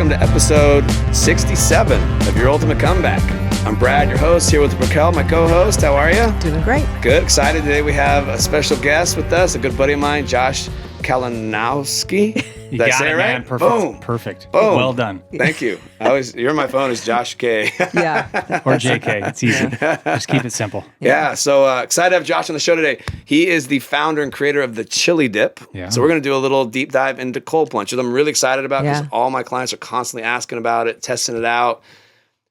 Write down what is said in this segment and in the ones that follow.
welcome to episode 67 of Your Ultimate Comeback. I'm Brad, your host, here with Raquel, my co-host. How are you? Doing great. Good, excited. Today we have a special guest with us, a good buddy of mine, Josh Kalinowski. You Did I got say it, it right? man. Perfect. Boom. Perfect. Boom. Well done. Thank you. You're on my phone is Josh K. Yeah. Or JK. It's easy. Just keep it simple. Yeah, so excited to have Josh on the show today. He is the founder and creator of the Chili Dip. Yeah. So we're going to do a little deep dive into cold plunges. I'm really excited about because all my clients are constantly asking about it, testing it out.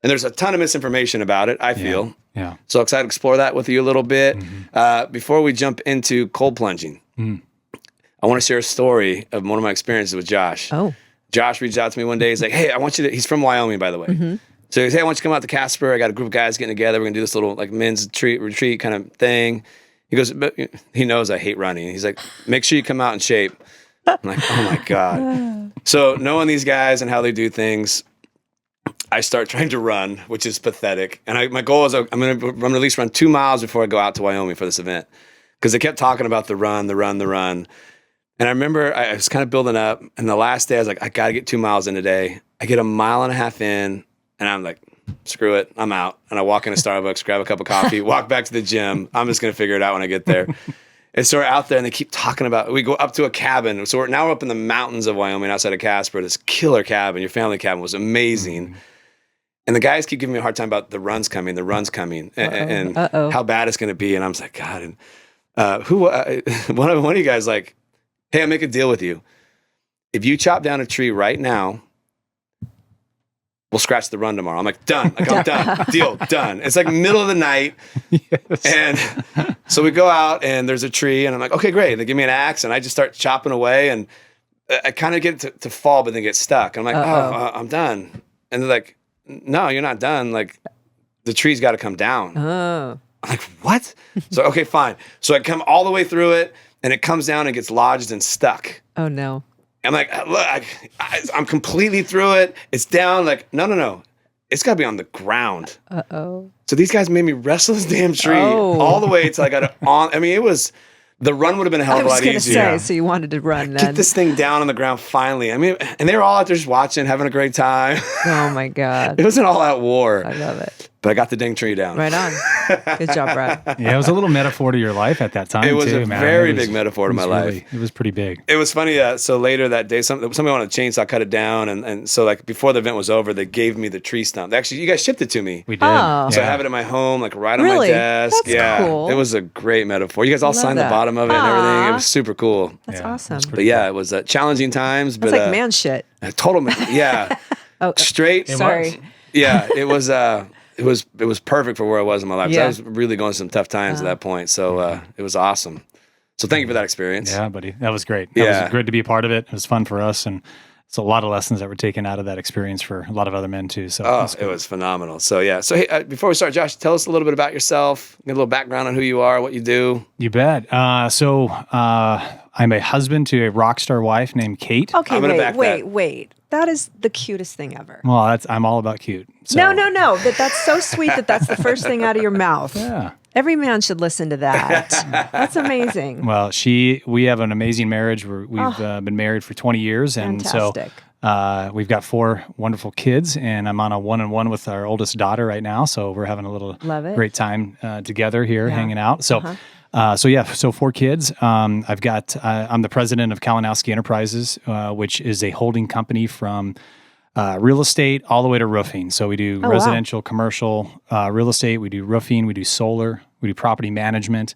And there's a ton of misinformation about it, I feel. Yeah. So excited to explore that with you a little bit. Before we jump into cold plunging, I want to share a story of one of my experiences with Josh. Oh. Josh reached out to me one day. He's like, hey, I want you to, he's from Wyoming, by the way. So he's, hey, I want you to come out to Casper. I got a group of guys getting together. We're going to do this little like men's retreat kind of thing. He goes, but he knows I hate running. He's like, make sure you come out in shape. I'm like, oh my God. So knowing these guys and how they do things, I start trying to run, which is pathetic. And my goal is I'm going to at least run 2 miles before I go out to Wyoming for this event. Because they kept talking about the run. And I remember I was kind of building up, and the last day I was like, I got to get 2 miles in today. I get 1.5 miles in, and I'm like, screw it, I'm out. And I walk into Starbucks, grab a cup of coffee, walk back to the gym. I'm just going to figure it out when I get there. And so we're out there, and they keep talking about, we go up to a cabin. So we're up in the mountains of Wyoming outside of Casper, this killer cabin. Your family cabin was amazing. And the guys keep giving me a hard time about the run's coming, and how bad it's going to be. And I'm just like, God. And one of you guys like, hey, I'll make a deal with you. If you chop down a tree right now, we'll scratch the run tomorrow. I'm like, done. Like, I'm done. Deal, done. It's like middle of the night. Yes. And so we go out and there's a tree and I'm like, okay, great. They give me an axe and I just start chopping away and I kind of get to fall, but then get stuck. And I'm like, I'm done. And they're like, no, you're not done. Like the tree's got to come down. Oh. I'm like, what? So, okay, fine. So I come all the way through it. And it comes down and gets lodged and stuck. Oh, no. I'm like, look, I'm completely through it. It's down. Like, no. It's got to be on the ground. Uh-oh. So these guys made me wrestle this damn tree all the way till I got it on. I mean, the run would have been a hell of a lot easier. I was going to say, so you wanted to run then. Get this thing down on the ground finally. I mean, and they were all out there just watching, having a great time. Oh, my God. It was an all-out war. I love it. But I got the dang tree down. Right on. Good job, Brad. Yeah, it was a little metaphor to your life at that time, It was too, a man. very big metaphor to my life. It was pretty big. It was funny. So later that day, somebody wanted a chainsaw, cut it down, and so like before the event was over, they gave me the tree stump. Actually, you guys shipped it to me. We did. Oh. So I have it at my home, like right on my Really? desk. That's cool. It was a great metaphor. You guys all Love signed the that. bottom of it and everything. It was super cool. That's Yeah, awesome. it's But yeah, it was challenging times. That's but like man shit. yeah, Oh, straight. sorry. Yeah, it was. It was perfect for where I was in my life. 'Cause Yeah. I was really going through some tough times at that point. So it was awesome. So thank you for that experience. Yeah, buddy. That was great. That was great to be a part of it. It was fun for us. And it's a lot of lessons that were taken out of that experience for a lot of other men, too. So it was phenomenal. So yeah. So hey, before we start, Josh, tell us a little bit about yourself. Get a little background on who you are, what you do. You bet. So I'm a husband to a rock star wife named Kate. Okay, I'm gonna back that. wait. That is the cutest thing ever. Well, I'm all about cute. So, No. That's so sweet that's the first thing out of your mouth. Yeah. Every man should listen to that. That's amazing. Well, we have an amazing marriage. We've been married for 20 years. And Fantastic. so we've got 4 wonderful kids, and I'm on a 1-on-1 with our oldest daughter right now. So we're having a little great time together here, hanging out. So, so 4 kids. I'm the president of Kalinowski Enterprises, which is a holding company from real estate all the way to roofing. So we do residential, commercial real estate. We do roofing. We do solar. We do property management,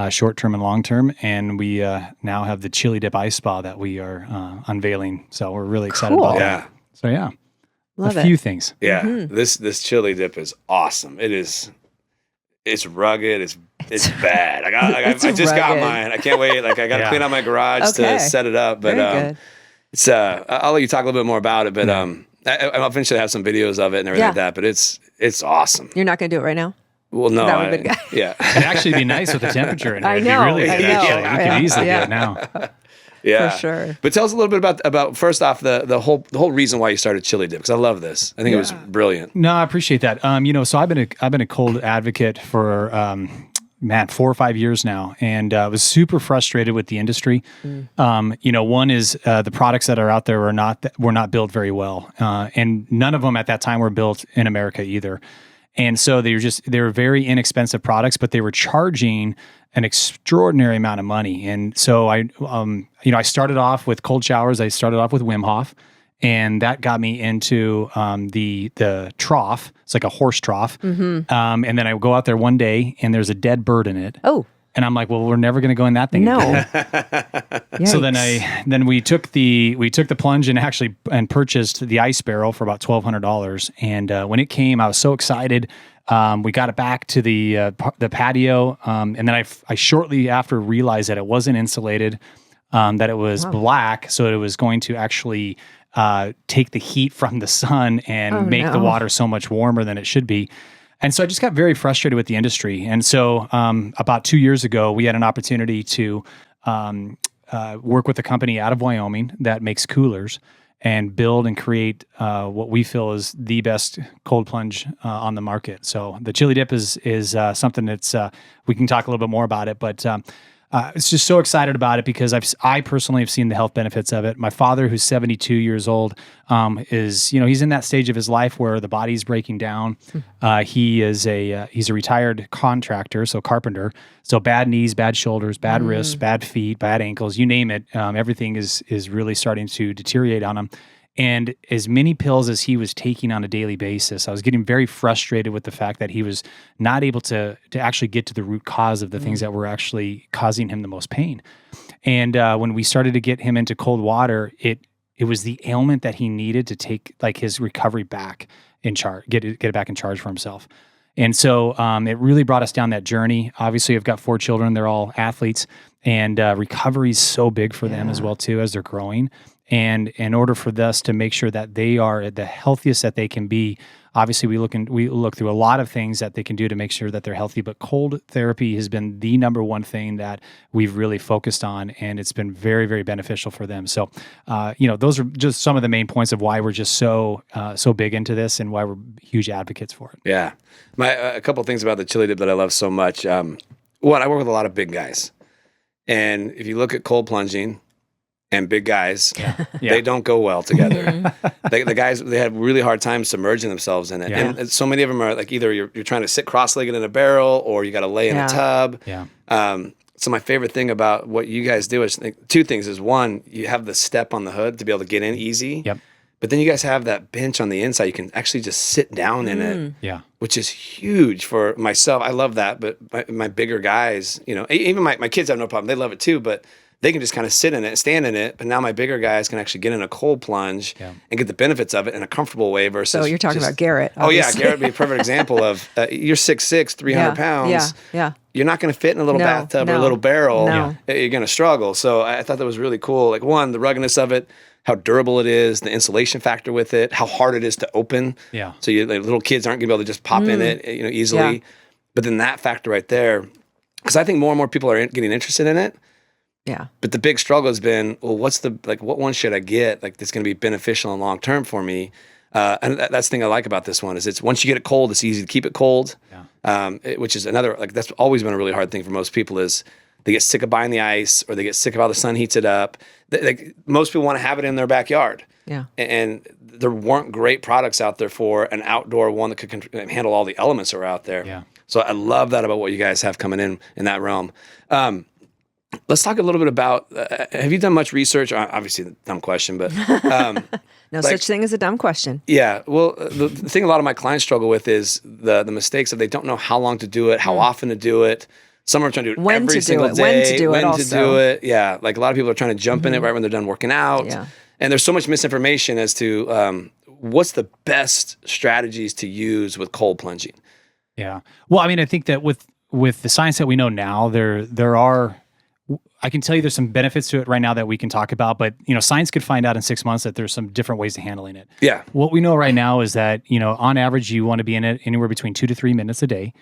short-term and long-term. And we now have the Chili Dip Ice Spa that we are unveiling. So we're really excited about that. So yeah, Love a few things. Yeah. This Chili Dip is awesome. It's rugged. It's bad. I just got mine. I can't wait. Like I got to clean out my garage to set it up. But Very good. it's I'll let you talk a little bit more about it. But I'll eventually have some videos of it and everything like that. But it's awesome. You're not going to do it right now? Well, no. That would've been yeah. It'd actually be nice with the temperature in here. I know. It'd be really good. I know. You could easily do it now. Yeah, For sure. But tell us a little bit about first off the whole reason why you started Chili Dip, because I love this. I think it was brilliant. No, I appreciate that. So I've been a cold advocate for 4 or 5 years now, and I was super frustrated with the industry. One is the products that are out there were not built very well, and none of them at that time were built in America either. And so they were very inexpensive products, but they were charging an extraordinary amount of money. And so I started off with cold showers. I started off with Wim Hof, and that got me into the trough. It's like a horse trough. And then I go out there one day, and there's a dead bird in it. Oh. And I'm like, well, we're never going to go in that thing again. So then we took the plunge and purchased the ice barrel for about $1,200. And when it came, I was so excited. We got it back to the patio, and then I shortly after realized that it wasn't insulated, that it was black, so it was going to actually take the heat from the sun and make the water so much warmer than it should be. And so I just got very frustrated with the industry. And so about 2 years ago, we had an opportunity to work with a company out of Wyoming that makes coolers and build and create what we feel is the best cold plunge on the market. So the chili dip is something that's, we can talk a little bit more about it, but it's just so excited about it because I personally have seen the health benefits of it. My father, who's 72 years old, is he's in that stage of his life where the body's breaking down. He's a retired contractor, so carpenter. So bad knees, bad shoulders, bad wrists, bad feet, bad ankles, you name it. Everything is really starting to deteriorate on him. And as many pills as he was taking on a daily basis, I was getting very frustrated with the fact that he was not able to actually get to the root cause of the things that were actually causing him the most pain. And when we started to get him into cold water, it was the ailment that he needed to take like his recovery back in charge, get it back in charge for himself. And so it really brought us down that journey. Obviously, I've got 4 children; they're all athletes, and recovery is so big for them as well too as they're growing. And in order for us to make sure that they are the healthiest that they can be, obviously we look through a lot of things that they can do to make sure that they're healthy. But cold therapy has been the number one thing that we've really focused on, and it's been very, very beneficial for them. So, those are just some of the main points of why we're just so big into this and why we're huge advocates for it. Yeah, a couple of things about the chili dip that I love so much. One, I work with a lot of big guys, and if you look at cold plunging and big guys, they don't go well together. The guys, they have really hard time submerging themselves in it. Yeah. And so many of them are like either you're trying to sit cross-legged in a barrel or you got to lay in a tub. Yeah. So my favorite thing about what you guys do is 2 things. Is one, you have the step on the hood to be able to get in easy. Yep. But then you guys have that bench on the inside. You can actually just sit down in it, which is huge for myself. I love that. But my bigger guys, even my kids have no problem. They love it too, but they can just kind of sit in it, stand in it, but now my bigger guys can actually get in a cold plunge and get the benefits of it in a comfortable way versus... So you're talking about Garrett, obviously. Oh yeah, Garrett would be a perfect example of, you're 6'6", 300 pounds. Yeah. You're not going to fit in a little bathtub or a little barrel. No. You're going to struggle. So I thought that was really cool. Like one, the ruggedness of it, how durable it is, the insulation factor with it, how hard it is to open. Yeah. So little kids aren't going to be able to just pop in it easily. Yeah. But then that factor right there, because I think more and more people are getting interested in it. Yeah. But the big struggle has been, well, what one should I get that's going to be beneficial and long term for me? And that's the thing I like about this one is it's once you get it cold, it's easy to keep it cold. Yeah. Which is another that's always been a really hard thing for most people is they get sick of buying the ice or they get sick of how the sun heats it up. Most people want to have it in their backyard. Yeah. And there weren't great products out there for an outdoor one that could handle all the elements that are out there. Yeah. So I love that about what you guys have coming in that realm. Let's talk a little bit about, have you done much research? Obviously, a dumb question, but... no such thing as a dumb question. Yeah. Well, the thing a lot of my clients struggle with is the mistakes that they don't know how long to do it, how often to do it. Some are trying to do it every single day. When to do it. Yeah. Like a lot of people are trying to jump in it right when they're done working out. Yeah. And there's so much misinformation as to what's the best strategies to use with cold plunging. Yeah. Well, I mean, I think that with the science that we know now, there are... I can tell you there's some benefits to it right now that we can talk about, but science could find out in 6 months that there's some different ways to handling it. Yeah. What we know right now is that, on average, you want to be in it anywhere between 2 to 3 minutes a day.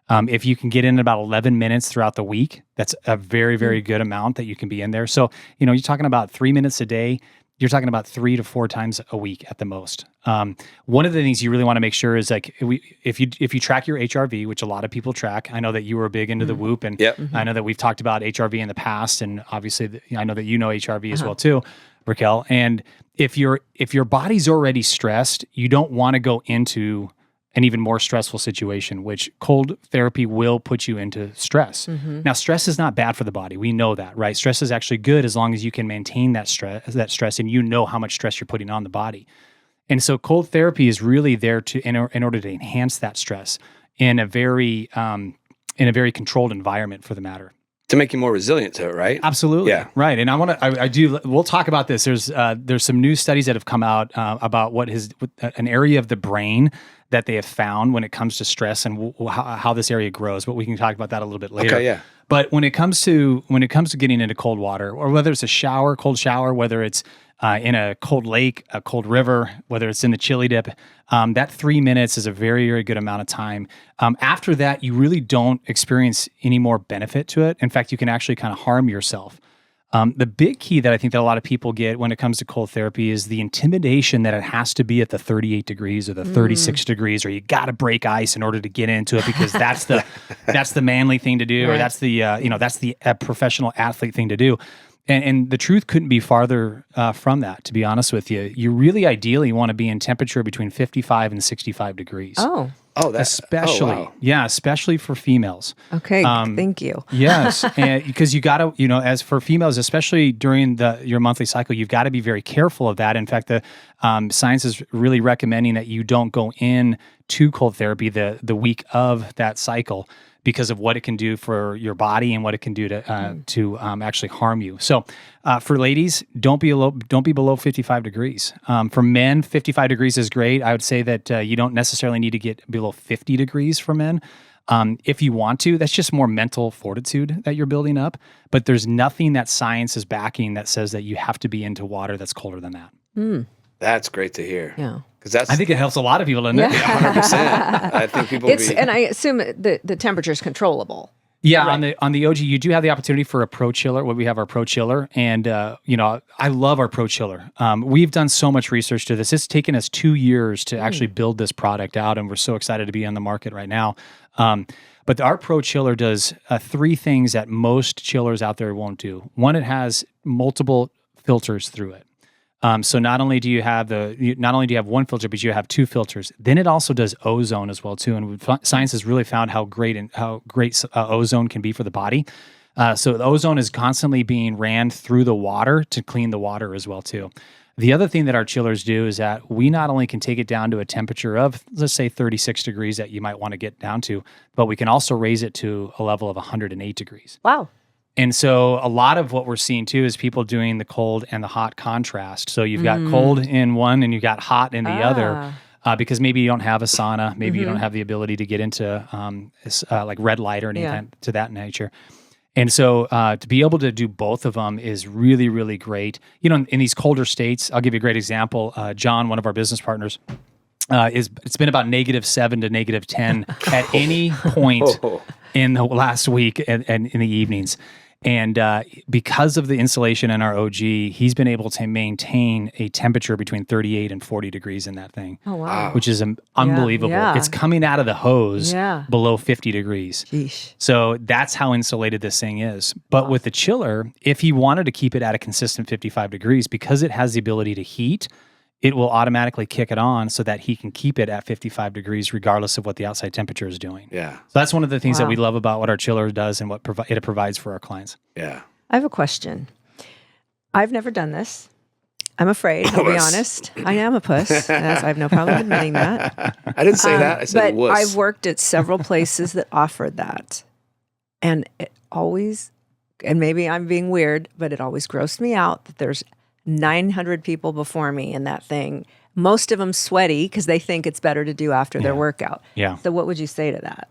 If you can get in about 11 minutes throughout the week, that's a very, very good amount that you can be in there. So, you're talking about 3 minutes a day. you're talking about 3 to 4 times a week at the most. One of the things you really want to make sure is like if you track your HRV, which a lot of people track. I know that you were big into the Whoop, and I know that we've talked about HRV in the past, and obviously I know that you know HRV as well too, Raquel. And if your body's already stressed, you don't want to go into an even more stressful situation, which cold therapy will put you into stress. Now, stress is not bad for the body. We know that, right? Stress is actually good as long as you can maintain that stress and you know how much stress you're putting on the body. And so cold therapy is really there to in order to enhance that stress in a very controlled environment, for the matter. To make you more resilient to it, right? Absolutely. Yeah. Right. And we'll talk about this. There's some new studies that have come out about an area of the brain that they have found when it comes to stress and how this area grows. But we can talk about that a little bit later. Okay, yeah. But when it comes to getting into cold water, or whether it's a cold shower, whether it's in a cold lake, a cold river, whether it's in the chili dip, that 3 minutes is a very, very good amount of time. After that, you really don't experience any more benefit to it. In fact, you can actually kind of harm yourself. The big key that I think that a lot of people get when it comes to cold therapy is the intimidation that it has to be at the 38 degrees or the 36 degrees, or you got to break ice in order to get into it because that's the manly thing to do, or that's the professional athlete thing to do. And the truth couldn't be farther from that, to be honest with you. You really ideally want to be in temperature between 55 and 65 degrees. Oh, that's especially, wow. Yeah, especially for females. Okay, thank you. Yes, because you got to, as for females, especially during your monthly cycle, you've got to be very careful of that. In fact, the science is really recommending that you don't go in to cold therapy the week of that cycle, because of what it can do for your body and what it can do to actually harm you. So, for ladies, don't be below 55 degrees. For men, 55 degrees is great. I would say that you don't necessarily need to get below 50 degrees for men. If you want to, that's just more mental fortitude that you're building up. But there's nothing that science is backing that says that you have to be into water that's colder than that. That's great to hear. Yeah. I think it helps a lot of people, doesn't it? 100%. I think people and I assume the temperature is controllable. Yeah, right. on the OG, you do have the opportunity for a Pro Chiller. We have our Pro Chiller, and I love our Pro Chiller. We've done so much research to this. It's taken us 2 years to actually build this product out, and we're so excited to be on the market right now. But our Pro Chiller does 3 things that most chillers out there won't do. One, it has multiple filters through it. So not only do you have one filter, but you have 2 filters. Then it also does ozone as well too, and science has really found how great ozone can be for the body. So the ozone is constantly being ran through the water to clean the water as well too. The other thing that our chillers do is that we not only can take it down to a temperature of, let's say, 36 degrees that you might want to get down to, but we can also raise it to a level of 108 degrees. Wow. And so a lot of what we're seeing too is people doing the cold and the hot contrast. So you've got cold in one and you've got hot in the other, because maybe you don't have a sauna, maybe you don't have the ability to get into like red light or anything to that nature. And so to be able to do both of them is really, really great. In these colder states, I'll give you a great example. John, one of our business partners, it's been about -7 to -10 at any point in the last week and in the evenings. And because of the insulation in our OG, he's been able to maintain a temperature between 38 and 40 degrees in that thing. Oh, wow. Which is unbelievable. Yeah. It's coming out of the hose below 50 degrees. Sheesh. So that's how insulated this thing is. But with the chiller, if he wanted to keep it at a consistent 55 degrees, because it has the ability to heat, it will automatically kick it on so that he can keep it at 55 degrees regardless of what the outside temperature is doing. Yeah. So that's one of the things that we love about what our chiller does and what it provides for our clients. Yeah. I have a question. I've never done this. I'm afraid, I'll be honest. I am a puss. I have no problem admitting that. I didn't say that. I said but wuss. I've worked at several places that offered that. And it always, and maybe I'm being weird, but it always grossed me out that there's 900 people before me in that thing. Most of them sweaty because they think it's better to do after their workout. Yeah. So what would you say to that?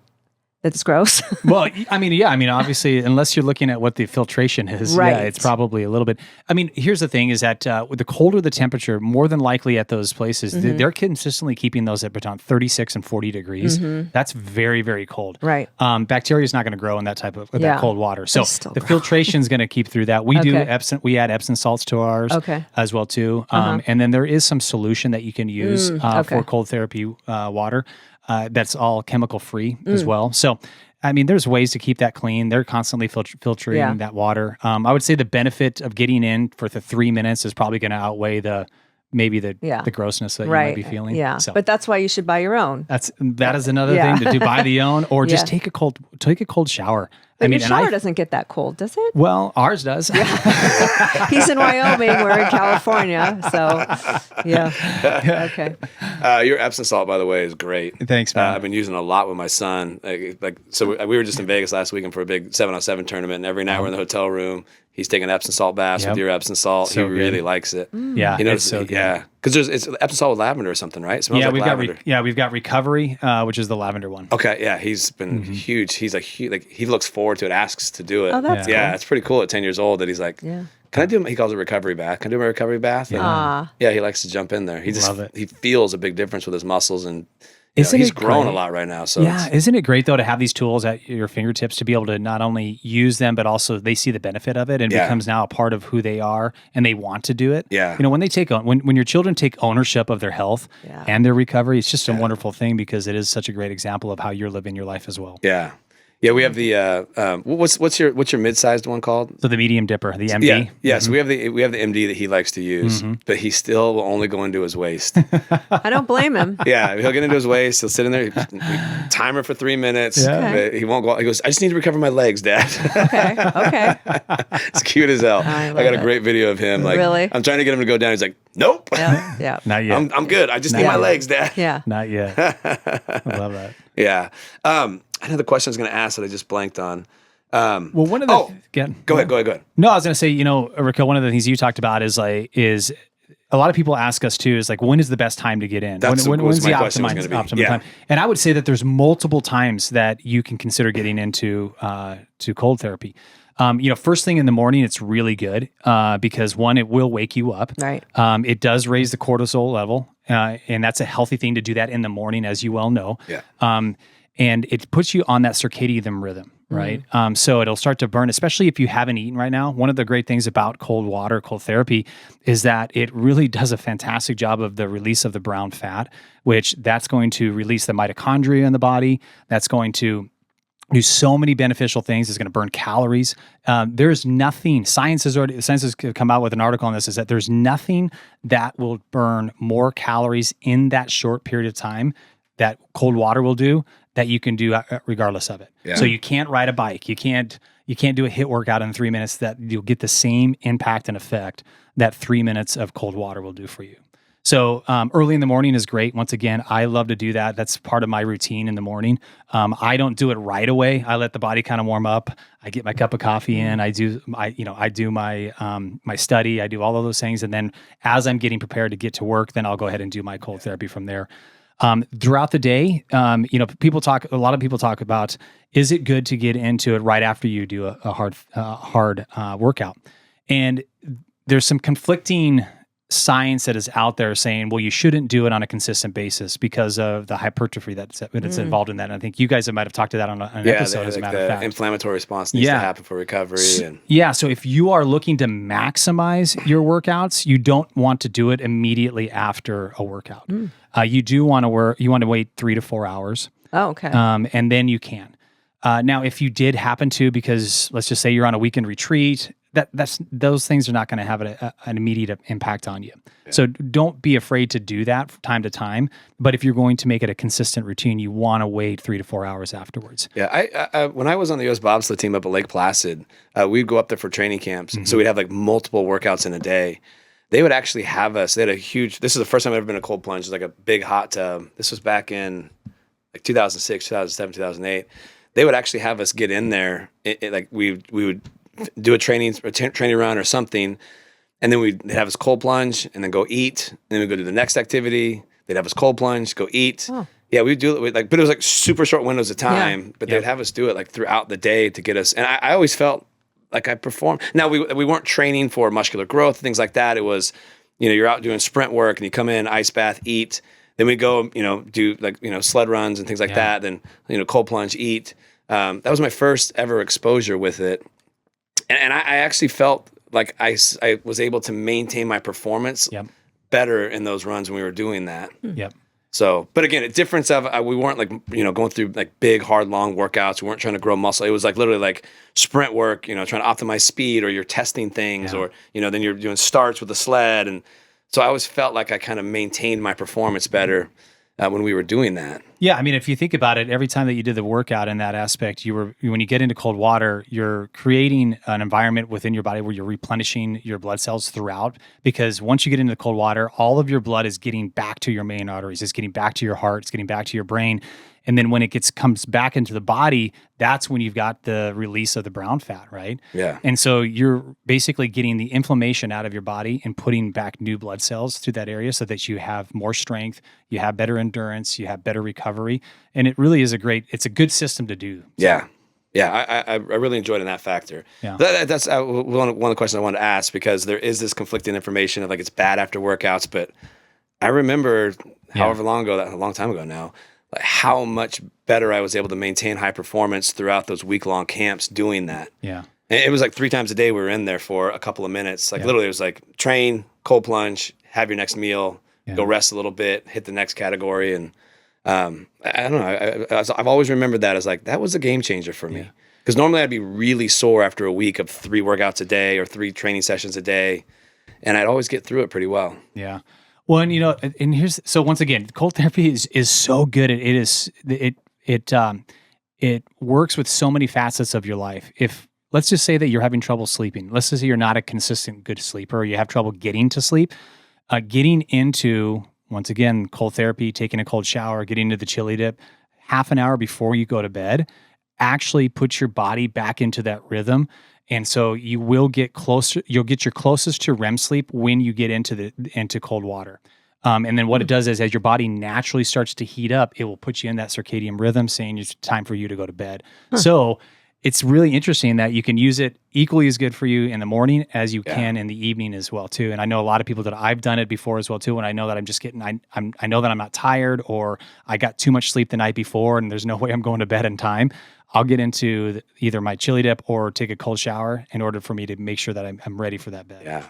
It's gross. Well, I mean, obviously, unless you're looking at what the filtration is, Right. yeah, it's probably a little bit. I mean, here's the thing: is that the colder the temperature, more than likely at those places, they're consistently keeping those at between 36 and 40 degrees. That's very, very cold. Right. Bacteria is not going to grow in that type of that cold water. So the filtration is going to keep through that. We do Epsom. We add Epsom salts to ours as well too. And then there is some solution that you can use for cold therapy water. That's all chemical free as well. So, I mean, there's ways to keep that clean. They're constantly filtering that water. I would say the benefit of getting in for the 3 minutes is probably going to outweigh the grossness that you might be feeling. Yeah, so, but that's why you should buy your own. That is another thing to do. Buy the own, or just take a cold shower. But your shower doesn't get that cold, does it? Well, ours does. He's in Wyoming. We're in California. So, yeah. Okay. Your Epsom salt, by the way, is great. Thanks, man. I've been using it a lot with my son. So we were just in Vegas last weekend for a big 7-on-7 tournament, and every night we're in the hotel room. He's taking Epsom salt baths with your Epsom salt. So he really likes it. Yeah, it's so good. Yeah, because it's Epsom salt with lavender or something, right? It smells like lavender. We've got Recovery, which is the lavender one. Okay, yeah, he's been huge. He's he looks forward to it, asks to do it. Oh, that's cool. It's pretty cool at 10 years old that he's like, can I do? He calls it recovery bath. Can I do my recovery bath? And, he likes to jump in there. He feels a big difference with his muscles and. He's grown a lot right now. So isn't it great though to have these tools at your fingertips to be able to not only use them, but also they see the benefit of it and becomes now a part of who they are and they want to do it. Yeah. When they when your children take ownership of their health and their recovery, it's just a wonderful thing because it is such a great example of how you're living your life as well. Yeah. Yeah, we have the what's your mid-sized one called? So the medium dipper, the MD. Yeah. So we have the MD that he likes to use, but he still will only go into his waist. I don't blame him. Yeah, he'll get into his waist. He'll sit in there, timer for 3 minutes. Yeah. He won't go. He goes, I just need to recover my legs, Dad. Okay. It's cute as hell. I got a great video of him. Like, really? I'm trying to get him to go down. He's like, nope. Yeah. Not yet. I'm good. I just need my legs, Dad. Yeah. Not yet. I love that. Yeah. I know the question I was going to ask that I just blanked on. Well, one of the Go ahead. No, I was going to say, Raquel, one of the things you talked about is a lot of people ask us too is like, when is the best time to get in? When's the optimum time? And I would say that there's multiple times that you can consider getting into to cold therapy. First thing in the morning, it's really good because one, it will wake you up. Right. It does raise the cortisol level, and that's a healthy thing to do that in the morning, as you well know. Yeah. And it puts you on that circadian rhythm, right? So it'll start to burn, especially if you haven't eaten right now. One of the great things about cold water, cold therapy, is that it really does a fantastic job of the release of the brown fat, which that's going to release the mitochondria in the body. That's going to do so many beneficial things. It's going to burn calories. There's nothing, science has come out with an article on this, is that there's nothing that will burn more calories in that short period of time that cold water will do that you can do regardless of it. Yeah. So you can't ride a bike. You can't do a HIIT workout in 3 minutes that you'll get the same impact and effect that 3 minutes of cold water will do for you. So early in the morning is great. Once again, I love to do that. That's part of my routine in the morning. I don't do it right away. I let the body kind of warm up. I get my cup of coffee in. I do my my study. I do all of those things, and then as I'm getting prepared to get to work, then I'll go ahead and do my cold therapy from there. Throughout the day, a lot of people talk about, is it good to get into it right after you do a hard workout? And there's some conflicting science that is out there saying, well, you shouldn't do it on a consistent basis because of the hypertrophy that's involved in that. And I think you guys might have talked to that on an episode, as a matter of fact. Inflammatory response needs to happen for recovery. So if you are looking to maximize your workouts, you don't want to do it immediately after a workout. You do want to wait 3 to 4 hours. Oh, okay. And then you can. Now, if you did happen to, because let's just say you're on a weekend retreat, those things are not going to have an immediate impact on you. Yeah. So don't be afraid to do that from time to time. But if you're going to make it a consistent routine, you want to wait 3 to 4 hours afterwards. Yeah, I when I was on the U.S. bobsled team up at Lake Placid, we'd go up there for training camps. Mm-hmm. So we'd have like multiple workouts in a day. They would actually have us. They had this is the first time I've ever been in a cold plunge. It was like a big hot tub. This was back in like 2006, 2007, 2008. They would actually have us get in there. Like we would do a training run or something, and then we'd have us cold plunge and then go eat. And then we'd go do the next activity. They'd have us cold plunge, go eat, Yeah, we do it like, but it was like super short windows of time. But they'd have us do it like throughout the day to get us. And I always felt like I performed. Now we weren't training for muscular growth, things like that. It was, you're out doing sprint work and you come in, ice bath, eat. Then we go, do like, sled runs and things like that. Then, cold plunge, eat. That was my first ever exposure with it. And I actually felt like I was able to maintain my performance better in those runs when we were doing that. Yep. So, but again, a difference of we weren't like, going through like big, hard, long workouts. We weren't trying to grow muscle. It was like literally like sprint work, trying to optimize speed, or you're testing things, or, then you're doing starts with the sled. And so I always felt like I kind of maintained my performance better when we were doing that. Yeah, I mean, if you think about it, every time that you did the workout in that aspect, when you get into cold water, you're creating an environment within your body where you're replenishing your blood cells throughout. Because once you get into the cold water, all of your blood is getting back to your main arteries, it's getting back to your heart, it's getting back to your brain. And then when it comes back into the body, that's when you've got the release of the brown fat, right? Yeah. And so you're basically getting the inflammation out of your body and putting back new blood cells through that area so that you have more strength, you have better endurance, you have better recovery. And it really is it's a good system to do. Yeah. Yeah, I really enjoyed in that factor. Yeah. That's one of the questions I wanted to ask, because there is this conflicting information of like it's bad after workouts, but I remember however long ago, a long time ago now, like how much better I was able to maintain high performance throughout those week-long camps doing that. Yeah. And it was like 3 times a day we were in there for a couple of minutes. Like literally it was like train, cold plunge, have your next meal, go rest a little bit, hit the next category. And I don't know. I've always remembered that as like, that was a game changer for me. Because normally I'd be really sore after a week of 3 workouts a day or 3 training sessions a day. And I'd always get through it pretty well. Yeah. Well, and so once again, cold therapy is so good. It works with so many facets of your life. If let's just say that you're having trouble sleeping, let's just say you're not a consistent good sleeper, or you have trouble getting to sleep, getting into, once again, cold therapy, taking a cold shower, getting into the chili dip, half an hour before you go to bed, actually puts your body back into that rhythm. And so you will get closer. You'll get your closest to REM sleep when you get into cold water. And then what it does is, as your body naturally starts to heat up, it will put you in that circadian rhythm, saying it's time for you to go to bed. So it's really interesting that you can use it equally as good for you in the morning as you can in the evening as well too. And I know a lot of people that I've done it before as well too. When I know that I'm just getting, I know that I'm not tired, or I got too much sleep the night before, and there's no way I'm going to bed in time, I'll get into either my chili dip or take a cold shower in order for me to make sure that I'm ready for that bed. Yeah.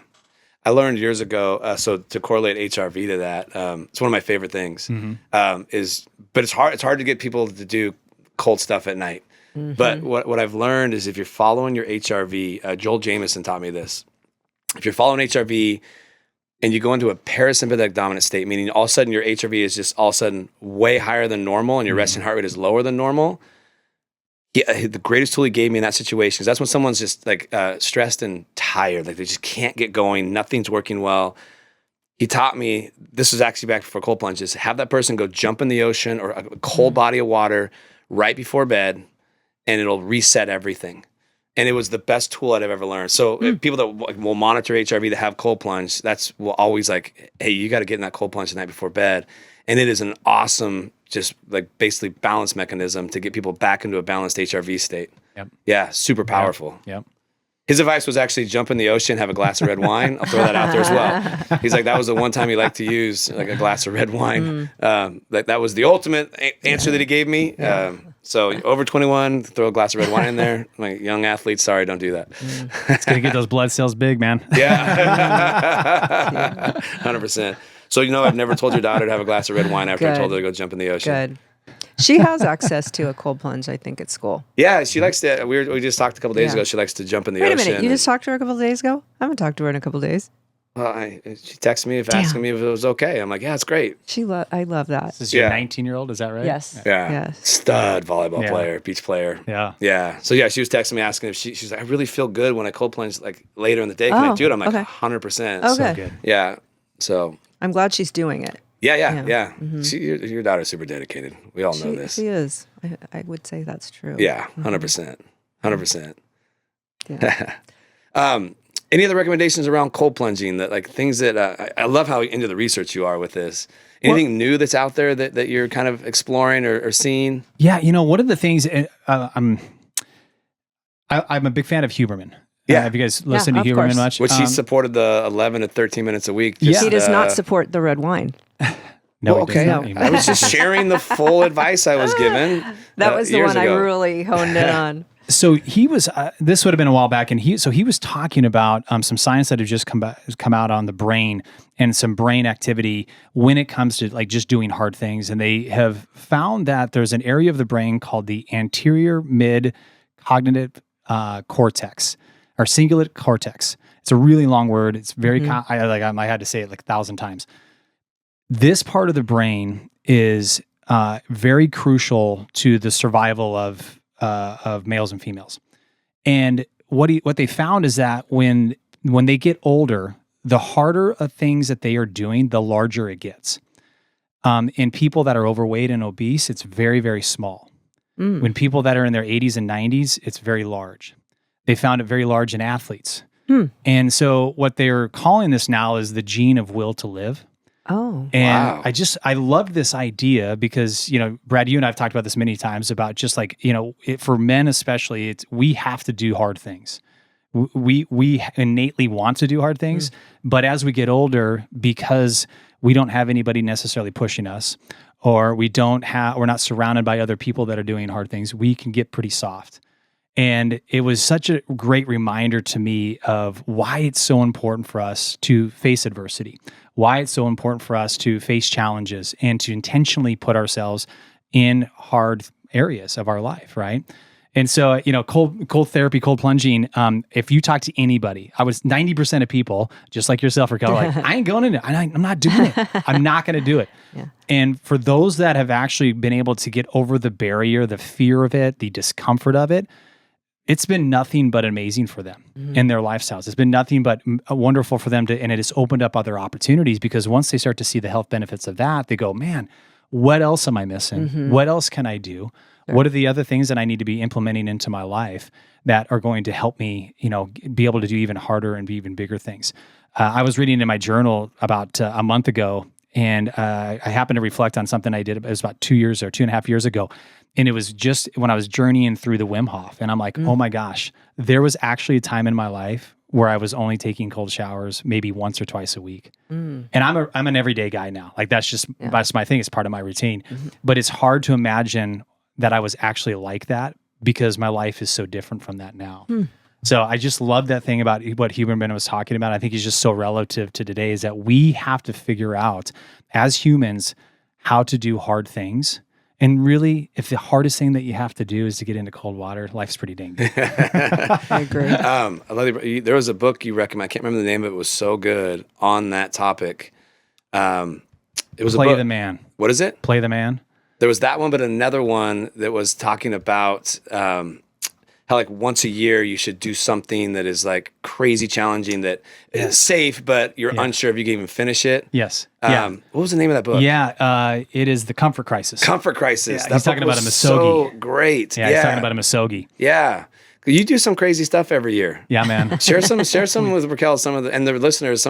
I learned years ago, so to correlate HRV to that, it's one of my favorite things, but it's hard to get people to do cold stuff at night. But what I've learned is if you're following your HRV, Joel Jamieson taught me this. If you're following HRV and you go into a parasympathetic dominant state, meaning all of a sudden your HRV is just all of a sudden way higher than normal and your resting heart rate is lower than normal, the greatest tool he gave me in that situation is that's when someone's just like stressed and tired, like they just can't get going, nothing's working well. He taught me, this was actually back before cold plunges, have that person go jump in the ocean or a cold body of water right before bed, and it'll reset everything. And it was the best tool I'd ever learned. So people that will monitor HRV that have cold plunge, will always like, hey, you got to get in that cold plunge the night before bed. And it is an awesome, just like basically balance mechanism to get people back into a balanced HRV state. Yep. Yeah, super powerful. Yep. His advice was actually jump in the ocean, have a glass of red wine. I'll throw that out there as well. He's like, that was the one time he liked to use like a glass of red wine. That was the ultimate answer that he gave me. So over 21, throw a glass of red wine in there. Like young athletes, sorry, don't do that. It's going to get those blood cells big, man. Yeah. 100%. So, I've never told your daughter to have a glass of red wine after I told her to go jump in the ocean. Good. She has access to a cold plunge, I think, at school. Yeah, she likes to. We just talked a couple days ago. She likes to jump in the ocean. Wait a minute. You just talked to her a couple of days ago? I haven't talked to her in a couple of days. Well, she texted me asking me if it was okay. I'm like, yeah, it's great. I love that. This is your 19-year-old, is that right? Yes. Yeah. Yes. Stud volleyball player, beach player. Yeah. Yeah. So she was texting me asking if she's like, I really feel good when I cold plunge like later in the day. Can I do it? I'm like, 100%. Okay. So good. Yeah. So I'm glad she's doing it. Yeah. Mm-hmm. Your daughter's super dedicated. We all know this. She is. I would say that's true. Yeah, 100%. 100%. Yeah. Any other recommendations around cold plunging that like things that I love how into the research you are with this. Anything new that's out there that you're kind of exploring or seeing? Yeah, one of the things I'm a big fan of Huberman. Yeah. Have you guys listened to Huberman course. much? Which he supported the 11 to 13 minutes a week. He does not support the red wine. No, well, okay. I was just sharing the full advice I was given. That was the one ago. I really honed in on. So he was. This would have been a while back, and he was talking about some science that had just come out on the brain and some brain activity when it comes to like just doing hard things. And they have found that there's an area of the brain called the anterior mid cognitive cortex or cingulate cortex. It's a really long word. It's very. I had to say it like 1,000 times. This part of the brain is very crucial to the survival of males and females. And what they found is that when they get older, the harder of things that they are doing, the larger it gets. In people that are overweight and obese, it's very, very small. When people that are in their 80s and 90s, it's very large. They found it very large in athletes. And so what they're calling this now is the gene of will to live. Oh, and wow. I love this idea because, Brad, you and I have talked about this many times about just like, for men especially, we have to do hard things. We innately want to do hard things, but as we get older, because we don't have anybody necessarily pushing us, or we're not surrounded by other people that are doing hard things, we can get pretty soft. And it was such a great reminder to me of why it's so important for us to face adversity, why it's so important for us to face challenges and to intentionally put ourselves in hard areas of our life, right? And so, cold therapy, cold plunging, if you talk to anybody, I was 90% of people, just like yourself, Raquel, like, I ain't going in it. I'm not doing it. I'm not going to do it. Yeah. And for those that have actually been able to get over the barrier, the fear of it, the discomfort of it, it's been nothing but amazing for them in their lifestyles. It's been nothing but wonderful for them and it has opened up other opportunities because once they start to see the health benefits of that, they go, man, what else am I missing? What else can I do? Sure. What are the other things that I need to be implementing into my life that are going to help me, be able to do even harder and be even bigger things? I was reading in my journal about a month ago, and I happened to reflect on something I did. It was about 2 years or 2.5 years ago. And it was just when I was journeying through the Wim Hof, and I'm like, oh my gosh, there was actually a time in my life where I was only taking cold showers maybe once or twice a week. And I'm an everyday guy now. Like that's my thing. It's part of my routine. But it's hard to imagine that I was actually like that because my life is so different from that now. So I just love that thing about what Huberman was talking about. I think he's just so relative to today is that we have to figure out as humans how to do hard things. And really, if the hardest thing that you have to do is to get into cold water, life's pretty dang good. I agree. There was a book you recommend. I can't remember the name of it. It was so good on that topic. It was Play a book. the Man. What is it? Play the Man. There was that one, but another one that was talking about how like once a year you should do something that is like crazy challenging that is safe, but you're unsure if you can even finish it. Yes. What was the name of that book? Yeah. It is The Comfort Crisis. Comfort Crisis. Yeah, he's talking about a misogi. So great. Yeah, he's talking about a misogi. Yeah. You do some crazy stuff every year. Yeah, man. share some with Raquel, and the listeners,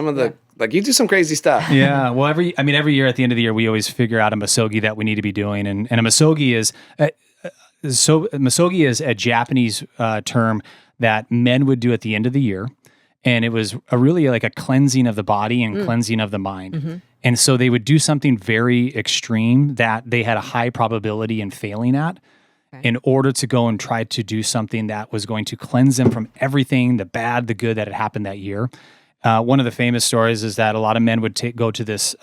like you do some crazy stuff. Yeah. Well, every year at the end of the year, we always figure out a misogi that we need to be doing. And a misogi is, misogi is a Japanese term that men would do at the end of the year. And it was really like a cleansing of the body and cleansing of the mind. And so they would do something very extreme that they had a high probability in failing at. In order to go and try to do something that was going to cleanse them from everything, the bad, the good that had happened that year. One of the famous stories is that a lot of men would go to this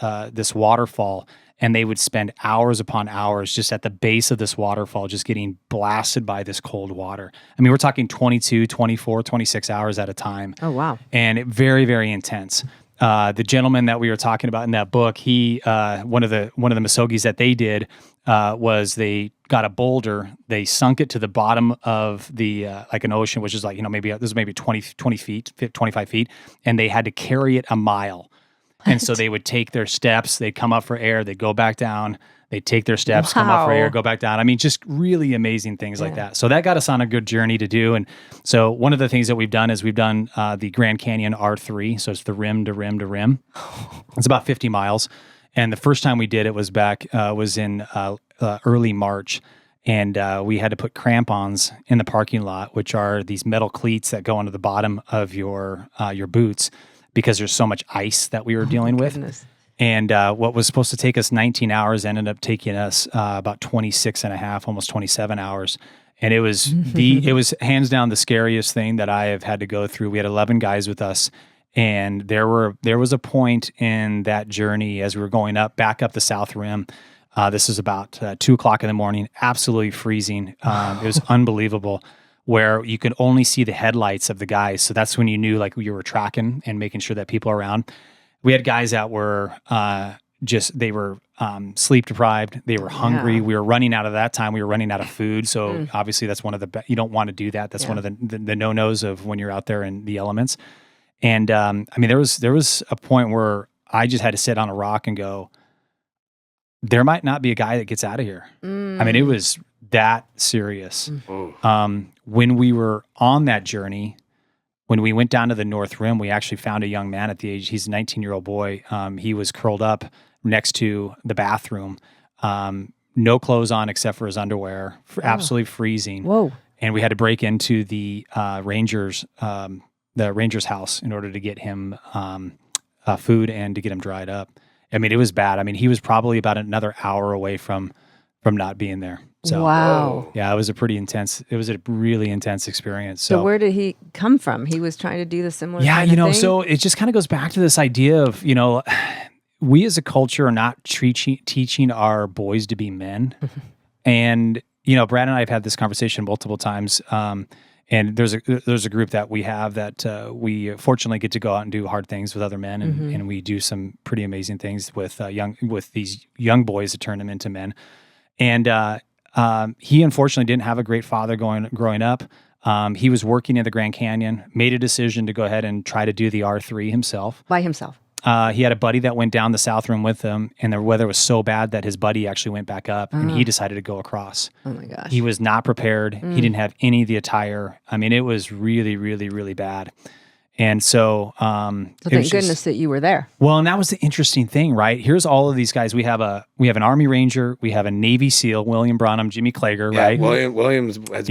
waterfall, and they would spend hours upon hours just at the base of this waterfall, just getting blasted by this cold water. I mean, we're talking 22, 24, 26 hours at a time. Oh, wow. And very, very intense. The gentleman that we were talking about in that book, he one of the misogis that they did was they got a boulder, they sunk it to the bottom of the like an ocean, which is like, maybe this is maybe 20 feet, 25 feet, and they had to carry it a mile. And so they would take their steps, they'd come up for air, they'd go back down, They take their steps, come up for air, go back down. I mean, just really amazing things like that. So that got us on a good journey to do. And so one of the things that we've done is we've done the Grand Canyon R3. So it's the rim to rim to rim. It's about 50 miles. And the first time we did it was was in early March. And we had to put crampons in the parking lot, which are these metal cleats that go onto the bottom of your boots because there's so much ice that we were dealing with. And what was supposed to take us 19 hours ended up taking us about 26 and a half, almost 27 hours. And it was it was hands down the scariest thing that I have had to go through. We had 11 guys with us. And there was a point in that journey as we were going back up the South Rim. This is about 2:00 in the morning, absolutely freezing. It was unbelievable, where you could only see the headlights of the guys. So that's when you knew like you were tracking and making sure that people are around. We had guys that were they were sleep deprived. They were hungry. We were running out of that time. We were running out of food. So obviously that's one of the, you don't want to do that. That's one of the no-nos of when you're out there in the elements. And I mean, there was a point where I just had to sit on a rock and go, there might not be a guy that gets out of here. I mean, it was that serious. When we were on that journey, when we went down to the North Rim, we actually found a young man at the age, he's a 19-year-old boy. He was curled up next to the bathroom, no clothes on except for his underwear, absolutely freezing. Whoa. And we had to break into the Rangers' house in order to get him food and to get him dried up. I mean, it was bad. I mean, he was probably about another hour away from not being there. So, wow. Yeah, it was a really intense experience. So where did he come from? He was trying to do the similar thing? thing? So it just kind of goes back to this idea of, we as a culture are not teaching our boys to be men. And, Brad and I have had this conversation multiple times. And there's a group that we have that we fortunately get to go out and do hard things with other men, and we do some pretty amazing things with these young boys to turn them into men. And he unfortunately didn't have a great father growing up. He was working in the Grand Canyon, made a decision to go ahead and try to do the R3 himself. By himself. He had a buddy that went down the South Rim with him, and the weather was so bad that his buddy actually went back up, and he decided to go across. Oh my gosh. He was not prepared. He didn't have any of the attire. I mean, it was really, really, really bad. And so, thank goodness that you were there. Well, and that was the interesting thing, right? Here's all of these guys. We have an Army Ranger, we have a Navy SEAL, William Branham, Jimmy Klager, right? Williams has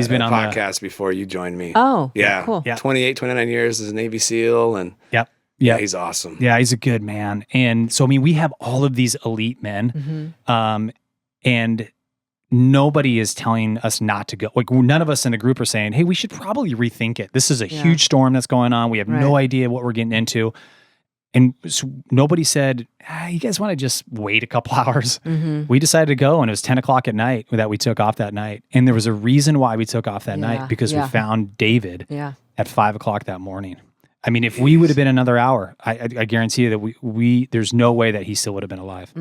been on a podcast before you joined me. Oh, yeah, cool. 28, 29 years as a Navy SEAL, and yeah, he's awesome. Yeah, he's a good man. And so, I mean, we have all of these elite men, and nobody is telling us not to go. Like, none of us in the group are saying, hey, we should probably rethink it. This is a huge storm that's going on. We have no idea what we're getting into. And so nobody said, you guys want to just wait a couple hours? We decided to go, and it was 10 o'clock at night that we took off that night. And there was a reason why we took off that night, because we found David at 5 o'clock that morning. I mean, if we would have been another hour, I guarantee you that we there's no way that he still would have been alive.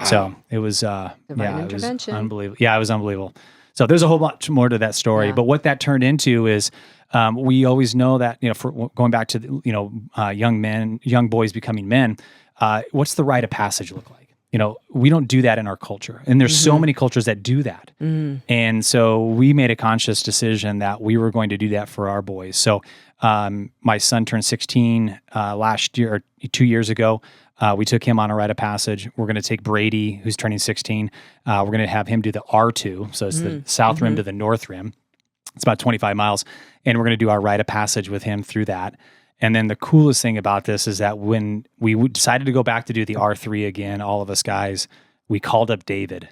So it was, it was unbelievable. Yeah, it was unbelievable. So there's a whole lot more to that story. But what that turned into is, we always know that, for going back to, young boys becoming men, what's the rite of passage look like? We don't do that in our culture. And there's so many cultures that do that. And so we made a conscious decision that we were going to do that for our boys. So my son turned 16 last year, or 2 years ago. We took him on a rite of passage. We're going to take Brady, who's turning 16. We're going to have him do the R2. So it's the South Rim to the North Rim. It's about 25 miles. And we're going to do our rite of passage with him through that. And then the coolest thing about this is that when we decided to go back to do the R3 again, all of us guys, we called up David.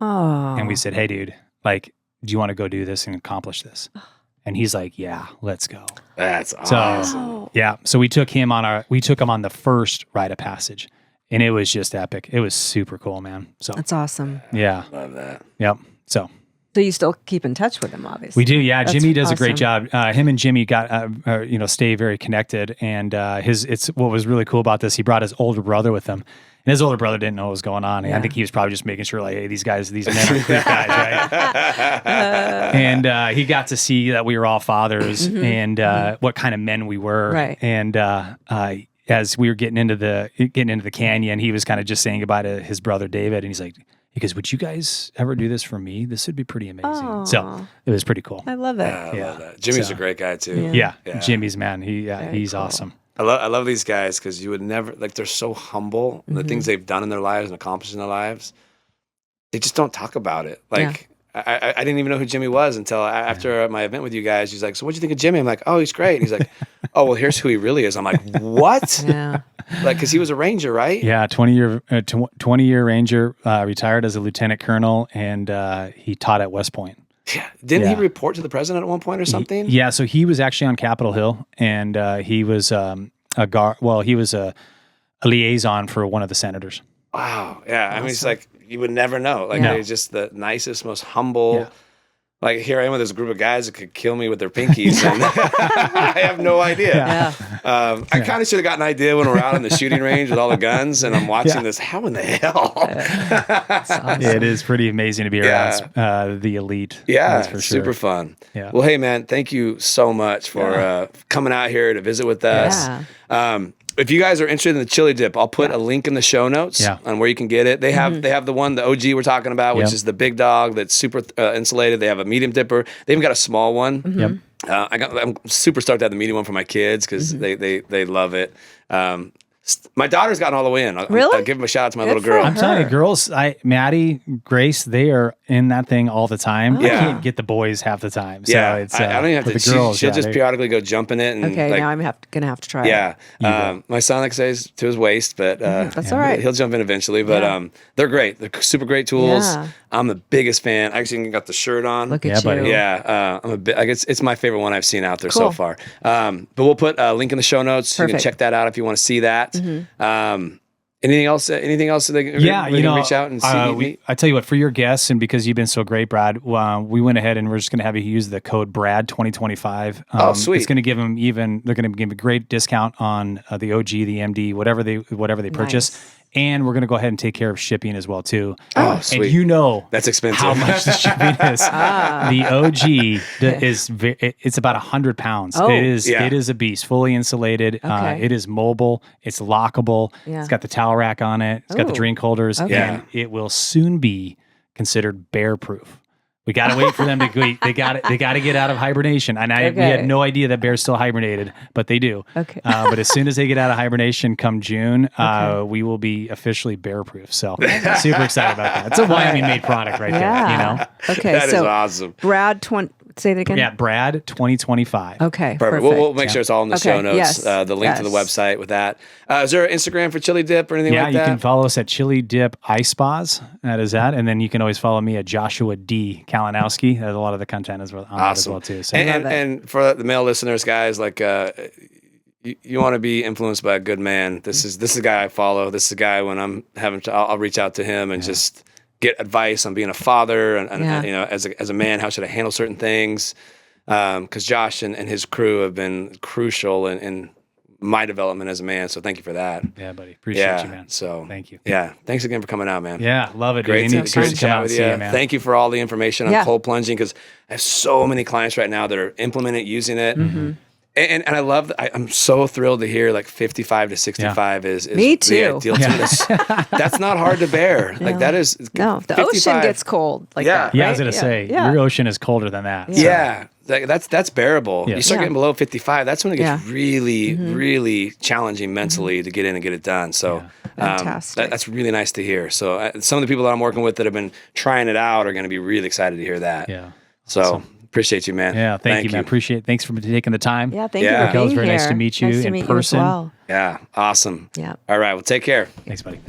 And we said, hey, dude, like, do you want to go do this and accomplish this? And he's like, yeah, let's go. That's awesome. So we took him on the first rite of passage, and it was just epic. It was super cool, man. So that's awesome. Yeah. Love that. Yep. So you still keep in touch with him, obviously. We do. Yeah. That's Jimmy does a great job. Him and Jimmy got, stay very connected. And what was really cool about this, he brought his older brother with him. And his older brother didn't know what was going on. And I think he was probably just making sure, like, hey, these men are good guys, right? And he got to see that we were all fathers and what kind of men we were. Right. And as we were getting into the canyon, he was kind of just saying goodbye to his brother David, and he's like, He goes, "Would you guys ever do this for me? This would be pretty amazing." So it was pretty cool. I love it. I love that. Jimmy's a great guy too. Yeah. Jimmy's man. He's cool. Awesome. I love these guys because you would never they're so humble. The things they've done in their lives and accomplished in their lives, they just don't talk about it. Like I didn't even know who Jimmy was until after my event with you guys. He's like, "So what'd you think of Jimmy?" I'm like, "Oh, he's great." And he's like, "Oh, well, here's who he really is." I'm like, "What?" Yeah. Like, because he was a Ranger, right? Yeah, 20-year Ranger, retired as a lieutenant colonel, and he taught at West Point. Yeah. Didn't he report to the president at one point or something? So he was actually on Capitol Hill, and he was he was a liaison for one of the senators. Wow. Yeah. Awesome. I mean, it's like you would never know. Like they're just the nicest, most humble. Yeah. Like here I am with this group of guys that could kill me with their pinkies, and I have no idea. Yeah. I kind of should have got an idea when we're out on the shooting range with all the guns, and I'm watching this. How in the hell? Awesome. It is pretty amazing to be around the elite. Yeah, that's for sure. Super fun. Yeah. Well, hey man, thank you so much for coming out here to visit with us. Yeah. If you guys are interested in the chili dip, I'll put a link in the show notes on where you can get it. They have the one, the OG we're talking about, which is the big dog that's super insulated. They have a medium dipper. They even got a small one. I'm super stoked to have the medium one for my kids because they love it. My daughter's gotten all the way in. Really? I'll give them a shout out to my little girl. I'm telling you, girls, Maddie, Grace, they are in that thing all the time. I can't get the boys half the time. So it's, I don't even have to. Girls, she'll just periodically go jump in it. And now I'm gonna have to try it. Yeah. My son, like I say, is to his waist, but that's all right. He'll jump in eventually. But they're great. They're super great tools. Yeah. I'm the biggest fan. I actually got the shirt on. Look at you. Buddy. Yeah. I'm a bit. I guess it's my favorite one I've seen out there so far. But we'll put a link in the show notes. Perfect. You can check that out if you want to see that. Anything else? Anything else that they can reach out and see? I tell you what, for your guests, and because you've been so great, Brad, we went ahead and we're just going to have you use the code BRAD 2025. Oh, sweet! It's going to give them they're going to give a great discount on the OG, the MD, whatever they purchase. And we're going to go ahead and take care of shipping as well too. Oh, sweet! And that's expensive. How much the shipping is? The OG is it's about 100 pounds. Oh. It is a beast, fully insulated. Okay. It is mobile. It's lockable. Yeah. It's got the towel rack on it. It's got the drink holders, and it will soon be considered bear proof. We got to wait for them to go. They got to get out of hibernation. And we had no idea that bears still hibernated, but they do. Okay. But as soon as they get out of hibernation come June, we will be officially bear proof. So super excited about that. It's a Wyoming-made product right there, you know? Okay. That is awesome. Brad, say it again. Yeah, Brad 2025. Okay. Perfect. We'll make sure it's all in the show notes. Yes. The link to the website with that. Is there an Instagram for Chili Dip or anything like that? Yeah, you can follow us at Chili Dip Ice Spas. That is that. And then you can always follow me at Joshua D. Kalinowski. There's a lot of the content on that as well too. So and for the male listeners, guys, like you want to be influenced by a good man. This is the guy I follow. This is the guy when I'm I'll reach out to him and just get advice on being a father and you know, as a man, how should I handle certain things? Because Josh and his crew have been crucial in my development as a man. So thank you for that. Yeah, buddy. Appreciate you, man. So thank you. Yeah. Thanks again for coming out, man. Yeah. Love it. Great dude. to chat with you. Man. Thank you for all the information on cold plunging, because I have so many clients right now that are implementing it, using it. Mm-hmm. And I love I'm so thrilled to hear like 55 to 65 is me too. The ideal that's not hard to bear. Like that is the ocean gets cold like that. Yeah, I was gonna say your ocean is colder than that. So. Yeah. That's bearable. Yes. You start getting below 55, that's when it gets really, really challenging mentally to get in and get it done. So that's really nice to hear. So some of the people that I'm working with that have been trying it out are going to be really excited to hear that. Yeah. So appreciate you, man. Yeah, thank you, man. Appreciate it. Thanks for taking the time. Yeah, thank you for being Raquel, it's very here. nice to meet you in person. You as well. Yeah, awesome. Yeah. All right, well, take care. Thanks, buddy.